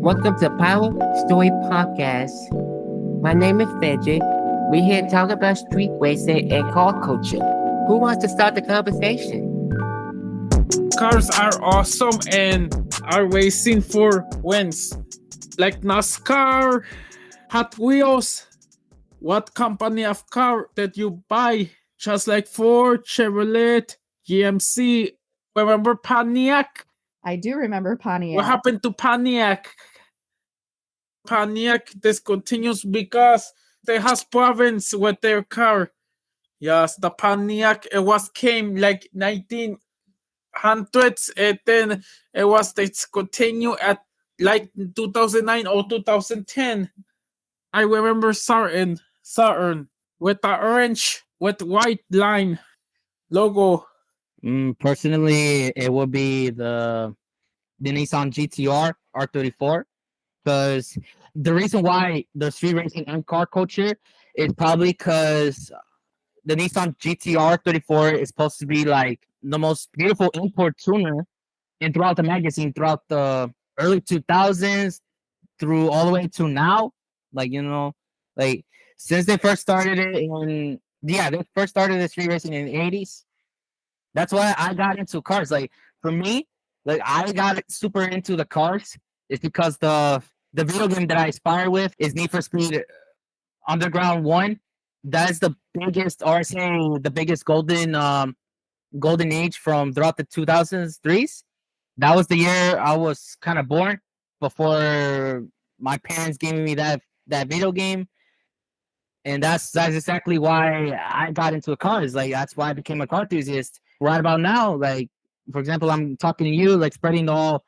Welcome to Power Story Podcast. My name is Frederick. We're here to talk about street racing and car culture. Who wants to start the conversation? Cars are awesome and are racing for wins. Like NASCAR, Hot Wheels. What company of car that you buy? Just like Ford, Chevrolet, GMC. Remember Pontiac? I do remember Pontiac. What happened to Pontiac? Pontiac discontinues because they has problems with their car. Yes, the Pontiac came like 1900s and then it was discontinued at like 2009 or 2010. I remember Saturn with the orange with white line logo. Personally, it would be the Nissan GTR R34 because the reason why the street racing and car culture is probably because the Nissan GTR 34 is supposed to be like the most beautiful import tuner and throughout the magazine throughout the early 2000s through all the way to now. Like since they first started it they first started the street racing in the 80s. That's why I got into cars. Like for me, like I got super into the cars. It's because the video game that I aspire with is Need for Speed Underground 1. That is the biggest, or I say the biggest golden age from throughout the 2003s. That was the year I was kind of born before my parents gave me that video game. And that's exactly why I got into cars. Like that's why I became a car enthusiast. Right about now, like for example, I'm talking to you, like spreading all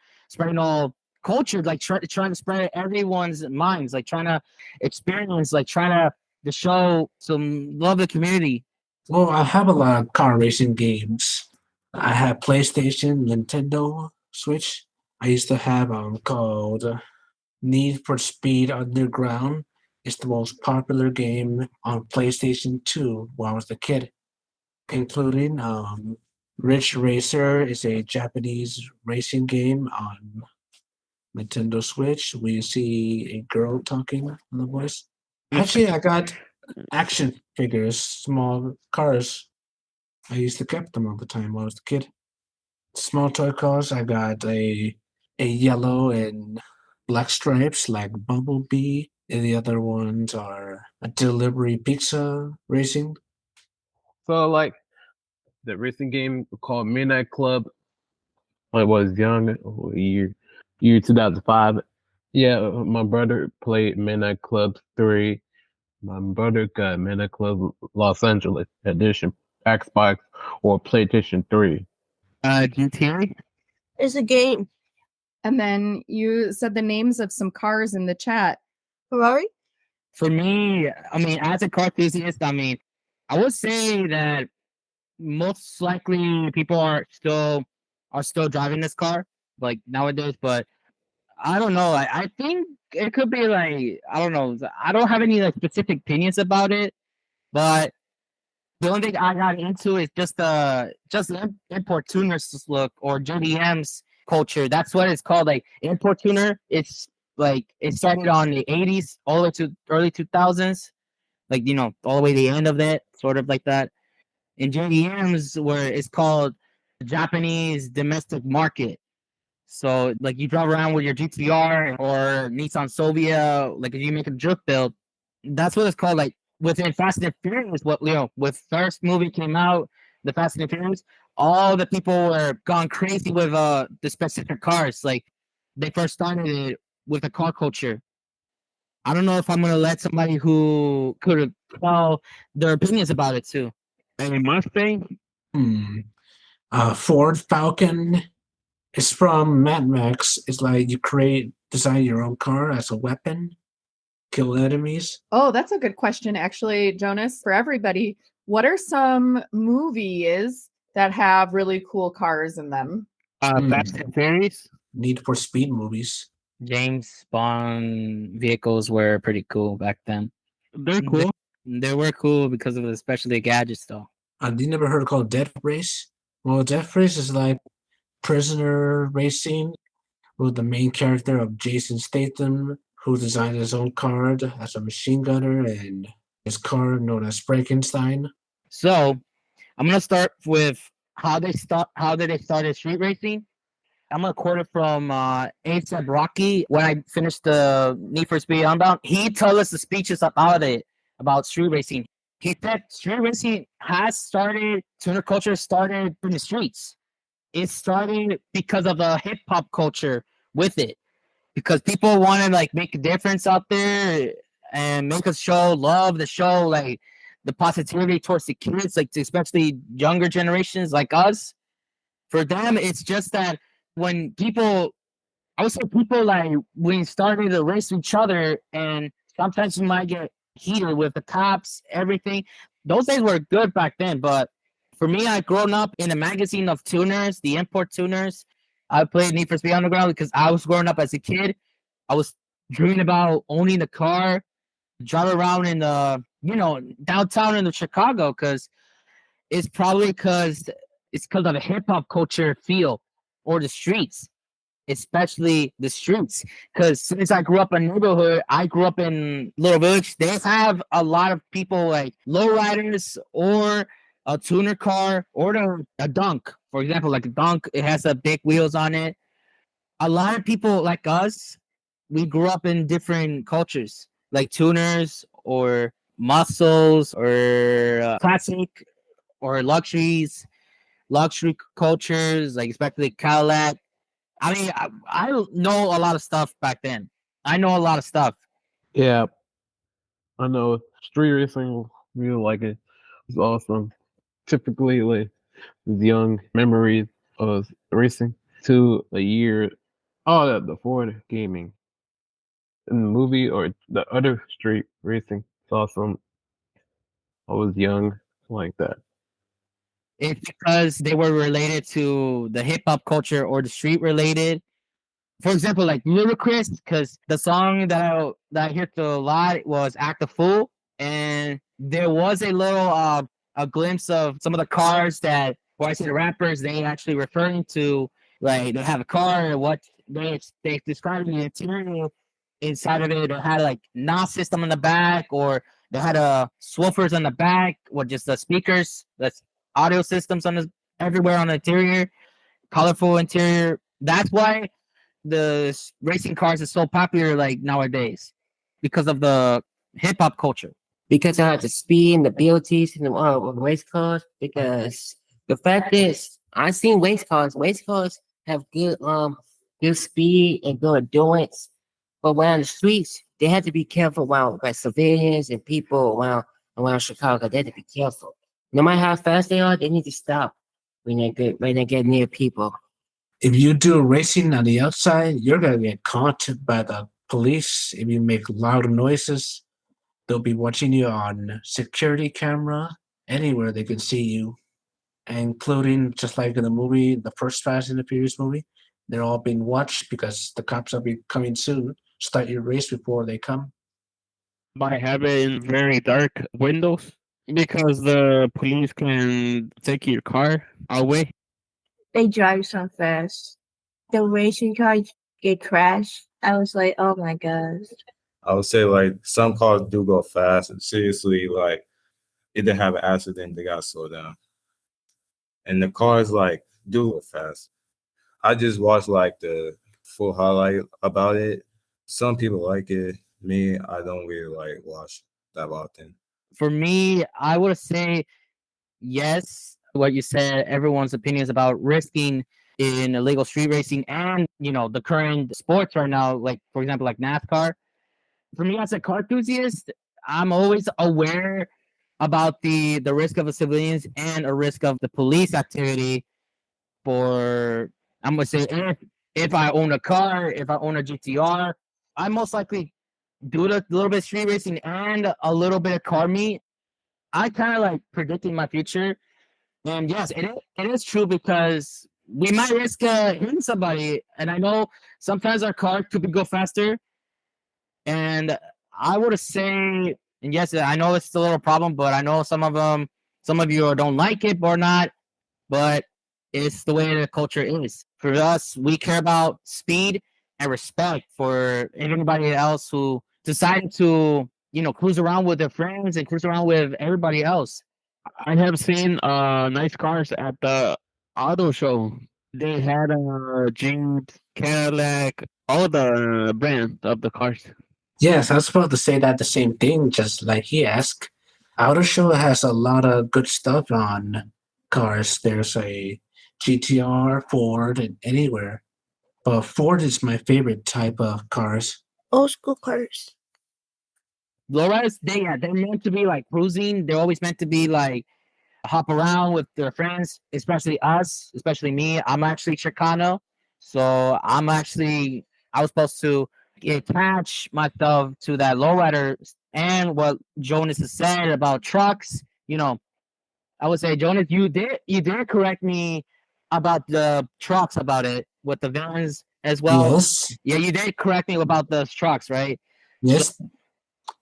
culture, like trying to spread everyone's minds, like trying to experience, like trying to show some love the community. Well, I have a lot of car racing games. I have PlayStation, Nintendo, Switch. I used to have called Need for Speed Underground. It's the most popular game on PlayStation 2 when I was a kid, including Ridge Racer is a Japanese racing game on Nintendo Switch. We see a girl talking on the voice. Actually, I got action figures, small cars. I used to keep them all the time when I was a kid. Small toy cars. I got a yellow and black stripes like Bumblebee, and the other ones are a delivery pizza racing. So like the racing game called Midnight Club. I was young, year 2005. Yeah, my brother played Midnight Club 3. My brother got Midnight Club Los Angeles edition, Xbox or PlayStation 3. GTA. It's a game. And then you said the names of some cars in the chat. Ferrari? For me, I mean, as a car enthusiast, I mean, I would say that most likely people are still driving this car like nowadays, but I don't know. I think it could be like I don't know. I don't have any like specific opinions about it, but the only thing I got into is just import tuners look or JDM's culture. That's what it's called. Like import tuner. It's like it started on the 80s all the way to early 2000s. Like all the way to the end of it, sort of like that. In JDMs where it's called Japanese domestic market. So like you drive around with your GTR or Nissan Sylvia, like if you make a drift build, that's what it's called. Like within Fast and Furious, with first movie came out, the Fast and Furious, all the people were gone crazy with the specific cars. Like they first started it with the car culture. I don't know if I'm gonna let somebody who could tell their opinions about it too. Any Mustang? Ford Falcon. It's from Mad Max. It's like you design your own car as a weapon, kill enemies. Oh, that's a good question, actually, Jonas. For everybody, what are some movies that have really cool cars in them? Fast and Furious. Need for Speed movies. James Bond vehicles were pretty cool back then. They're cool. They were cool because of especially the gadgets, though. You never heard called Death Race? Well, Death Race is like prisoner racing with the main character of Jason Statham, who designed his own car as a machine gunner and his car known as Frankenstein. So I'm gonna start with how did they started street racing. I'm gonna quote it from A$AP Rocky when I finished the Need for Speed Unbound. He told us the speeches about it, about street racing. He said street racing tuner culture started in the streets. It started because of the hip hop culture with it. Because people want to like make a difference out there and make us show love, to show like the positivity towards the kids, like especially younger generations like us. For them, it's just that when people, I would say people like when started to race each other, and sometimes you might get heated with the cops, everything. Those days were good back then, but for me, I grown up in a magazine of tuners, the import tuners. I played Need for Speed Underground because I was growing up as a kid. I was dreaming about owning a car, drive around in the, downtown in the Chicago, because it's probably because of the hip hop culture feel or the streets, especially the streets. Because since I grew up in a neighborhood, I grew up in Little Village. They have a lot of people like lowriders or a tuner car or a dunk. For example, like a dunk, it has the big wheels on it. A lot of people like us, we grew up in different cultures, like tuners or muscles or classic or luxury cultures, like especially Cadillac. I mean, I know a lot of stuff back then. I know a lot of stuff. Yeah, I know street racing. Really like it. It's awesome. Typically, like young memories of racing to a year. Oh, the Ford gaming in the movie or the other street racing. It's awesome. I was young like that. It's because they were related to the hip hop culture or the street related. For example, like Ludacris, because the song that I hear a lot was "Act a Fool," and there was a little a glimpse of some of the cars that, or I say the rappers, they actually referring to, like they have a car and what they described the interior inside of it. It had like NOS system on the back, or they had swoofers on the back, or just the speakers, that's audio systems on the everywhere on the interior, colorful interior. That's why the racing cars is so popular like nowadays, because of the hip hop culture. Because I have the speed and the abilities and the race cars. Because the fact is, I've seen race cars. Race cars have good speed and good endurance. But around the streets, they have to be careful around like civilians and people around Chicago. They have to be careful. No matter how fast they are, they need to stop when they get near people. If you do racing on the outside, you're gonna get caught by the police. If you make loud noises, they'll be watching you on security camera. Anywhere they can see you, including just like in the movie, the first Fast and the Furious movie. They're all being watched because the cops will be coming soon. Start your race before they come. By having very dark windows because the police can take your car away. They drive so fast. The racing cars get crashed. I was like, oh my gosh. I would say like some cars do go fast, and seriously, like if they have an accident, they gotta slow down. And the cars like do go fast. I just watched like the full highlight about it. Some people like it. Me, I don't really like watch that often. For me, I would say yes. What you said, everyone's opinions about risking in illegal street racing and the current sports right now, like for example, like NASCAR. For me as a car enthusiast, I'm always aware about the risk of the civilians and a risk of the police activity. For I'm gonna say if I own a car, if I own a GTR, I most likely do a little bit of street racing and a little bit of car meet. I kind of like predicting my future. And yes, it is true because we might risk hitting somebody. And I know sometimes our car could go faster. And I would say, and yes, I know it's a little problem, but I know some of you don't like it or not, but it's the way the culture is. For us, we care about speed and respect for everybody else who decided to, cruise around with their friends and cruise around with everybody else. I have seen nice cars at the auto show. They had a Jeep, Cadillac, all the brands of the cars. Yes, I was about to say that the same thing, just like he asked. Auto Show has a lot of good stuff on cars. There's a GTR, Ford, and anywhere. But Ford is my favorite type of cars. Old school cars. Lowriders, they're meant to be like cruising. They're always meant to be like hop around with their friends, especially us, especially me. I'm actually Chicano, so I was supposed to attach myself to that lowrider. And what Jonas has said about trucks, I would say, Jonas, you did correct me about the trucks, about it with the vans as well. Yes. Yeah, you did correct me about the trucks, right? Yes.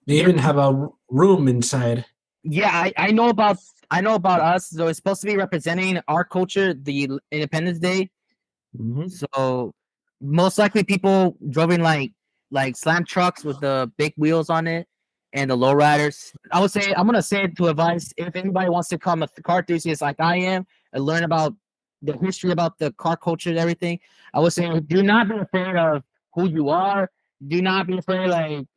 They even have a room inside. Yeah, I know about us. So it's supposed to be representing our culture, the Independence Day. Mm-hmm. So most likely people driving like slam trucks with the big wheels on it and the lowriders. I'm gonna say it to advise if anybody wants to become a car enthusiast like I am and learn about the history about the car culture and everything. I would say do not be afraid of who you are. Do not be afraid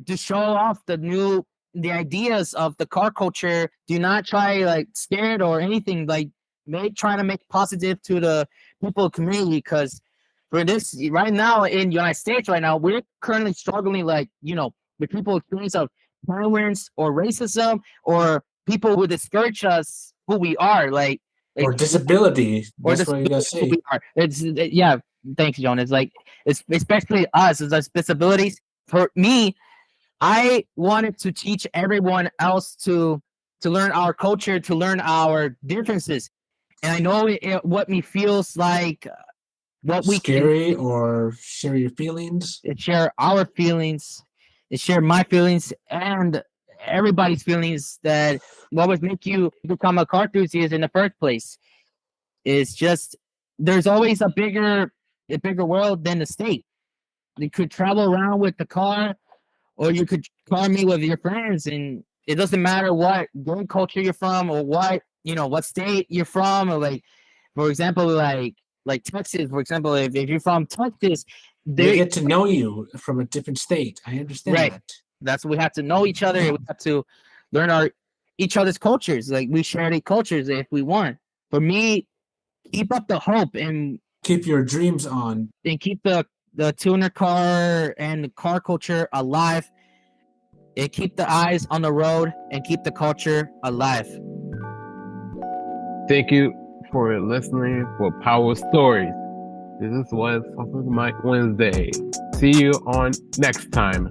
to show off the ideas of the car culture. Do not try scared or anything. Trying to make positive to the people community, because for this right now in United States right now, we're currently struggling with people experience of violence or racism or people who discourage us who we are Or disability. or That's what you gotta who say. we are. Yeah, thanks, Jonas. It's especially us as disabilities. For me, I wanted to teach everyone else to learn our culture, to learn our differences. And I know what me feels like, what we Scary or share your feelings. can share our feelings, and share my feelings and everybody's feelings, that what would make you become a car enthusiast in the first place. Is just there's always a bigger world than the state. You could travel around with the car, or you could car me with your friends, and it doesn't matter what gang culture you're from or what state you're from, or for example, like Texas, for example, if you're from Texas, They get to know you from a different state. I understand Right. that. That's we have to know each other. We have to learn each other's cultures. Like we share the cultures if we want. For me, keep up the hope and Keep your dreams on. keep the tuner car and the car culture alive. And keep the eyes on the road and keep the culture alive. Thank you for listening for Power Stories. This was Something Mike Wednesday. See you on next time.